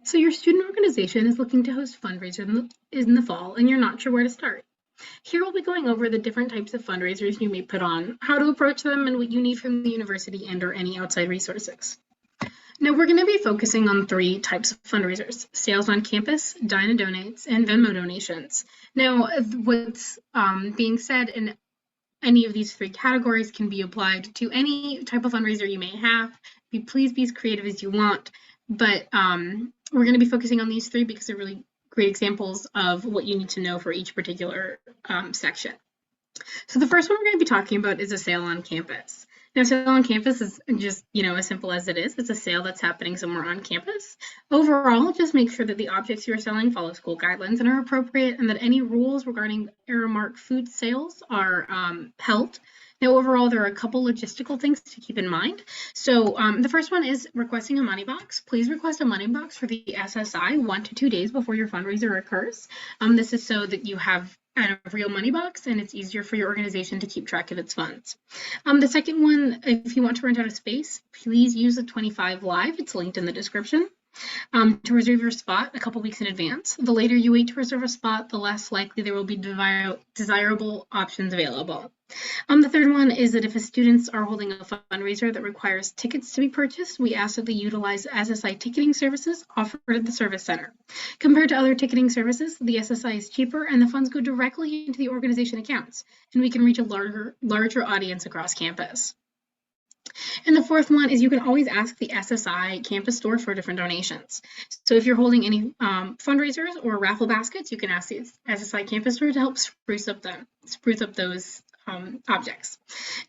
So your student organization is looking to host fundraiser in the fall and you're not sure where to start. Here we'll be going over the different types of fundraisers you may put on, how to approach them, and what you need from the university and or any outside resources. Now we're going to be focusing on 3 types of fundraisers: sales on campus, Dine and Donates, and Venmo donations. Now what's being said in any of these 3 categories can be applied to any type of fundraiser you may have. Please be as creative as you want, but we're going to be focusing on these 3 because they're really great examples of what you need to know for each particular section. So the first one we're going to be talking about is a sale on campus. Now, sale on campus is just, as simple as it is. It's a sale that's happening somewhere on campus. Overall, just make sure that the objects you're selling follow school guidelines and are appropriate, and that any rules regarding Aramark food sales are held. Now, overall, there are a couple logistical things to keep in mind. So the first one is requesting a money box. Please request a money box for the SSI 1 to 2 days before your fundraiser occurs. This is so that you have a real money box and it's easier for your organization to keep track of its funds. The second one, if you want to rent out a space, please use the 25 Live. It's linked in the description. To reserve your spot a couple weeks in advance. The later you wait to reserve a spot, the less likely there will be desirable options available. The third one is that if students are holding a fundraiser that requires tickets to be purchased, we ask that they utilize SSI ticketing services offered at the service center. Compared to other ticketing services, the SSI is cheaper and the funds go directly into the organization accounts, and we can reach a larger audience across campus. And the fourth one is you can always ask the SSI campus store for different donations. So if you're holding any fundraisers or raffle baskets, you can ask the SSI campus store to help spruce up those objects.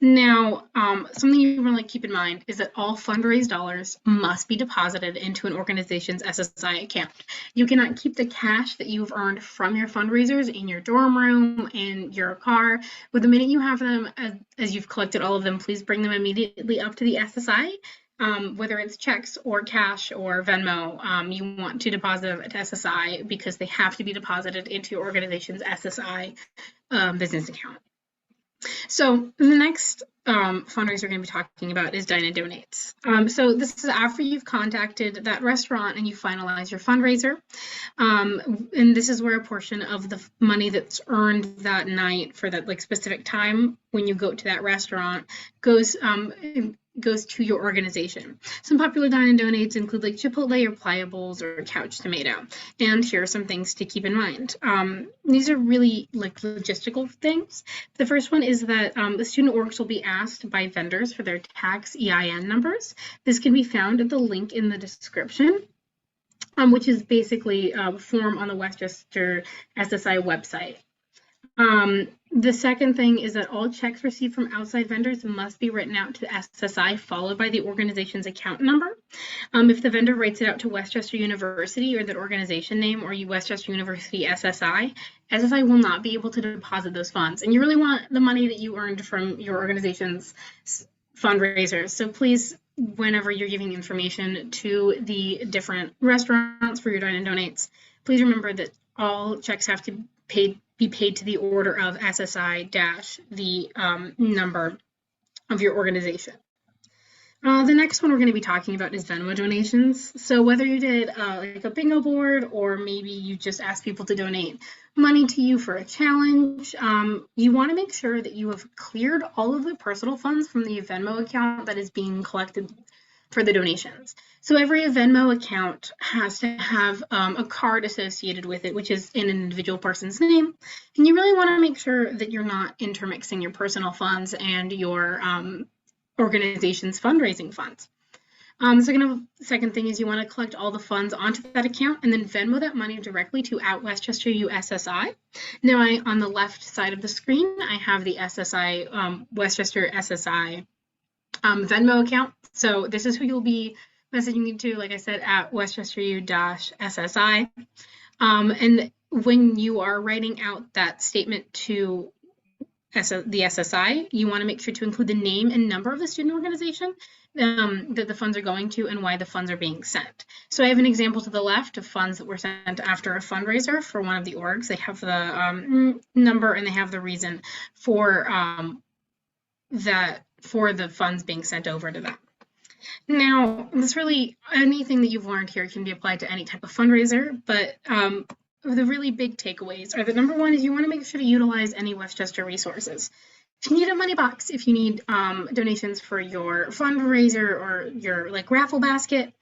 Now, something you want to keep in mind is that all fundraised dollars must be deposited into an organization's SSI account. You cannot keep the cash that you've earned from your fundraisers in your dorm room, in your car. With the minute you have them, as you've collected all of them, please bring them immediately up to the SSI. Whether it's checks or cash or Venmo, you want to deposit them at SSI because they have to be deposited into your organization's SSI business account. So the next fundraiser we're going to be talking about is Dine and Donates. So this is after you've contacted that restaurant and you finalize your fundraiser. And this is where a portion of the money that's earned that night for that specific time when you go to that restaurant goes to your organization. Some popular Dine and Donates include Chipotle or Pliables or Couch Tomato. And here are some things to keep in mind. These are really logistical things. The first one is that the student orgs will be asked by vendors for their tax EIN numbers. This can be found at the link in the description, which is basically a form on the Westchester SSI website. The second thing is that all checks received from outside vendors must be written out to SSI followed by the organization's account number. If the vendor writes it out to Westchester University or the organization name or Westchester University SSI, SSI will not be able to deposit those funds. And you really want the money that you earned from your organization's fundraisers. So please, whenever you're giving information to the different restaurants for your Dine and Donates, please remember that all checks have to be paid to the order of SSI - the number of your organization. The next one we're going to be talking about is Venmo donations. So whether you did a bingo board or maybe you just asked people to donate money to you for a challenge, you want to make sure that you have cleared all of the personal funds from the Venmo account that is being collected for the donations. So every Venmo account has to have a card associated with it, which is in an individual person's name. And you really want to make sure that you're not intermixing your personal funds and your organization's fundraising funds. Second thing is you want to collect all the funds onto that account and then Venmo that money directly to @Westchester USSI. Now, on the left side of the screen, I have the SSI, Westchester SSI Venmo account. So this is who you'll be messaging to, like I said, @Westchester U-SSI. And when you are writing out that statement to the SSI, you want to make sure to include the name and number of the student organization that the funds are going to and why the funds are being sent. So I have an example to the left of funds that were sent after a fundraiser for one of the orgs. They have the number and they have the reason for the funds being sent over to them. Now, this really, anything that you've learned here can be applied to any type of fundraiser, but the really big takeaways are that number one is you want to make sure to utilize any Westchester resources. If you need a money box, if you need donations for your fundraiser or your like raffle basket,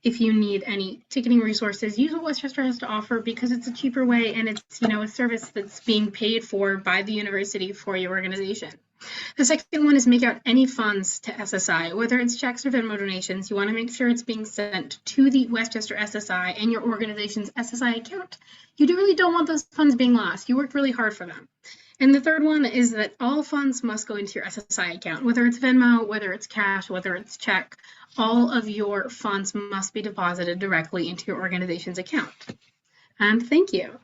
if you need any ticketing resources, use what Westchester has to offer because it's a cheaper way and it's a service that's being paid for by the university for your organization. The second one is make out any funds to SSI, whether it's checks or Venmo donations. You want to make sure it's being sent to the Westchester SSI and your organization's SSI account. You really don't want those funds being lost. You worked really hard for them. And the third one is that all funds must go into your SSI account, whether it's Venmo, whether it's cash, whether it's check. All of your funds must be deposited directly into your organization's account. And thank you.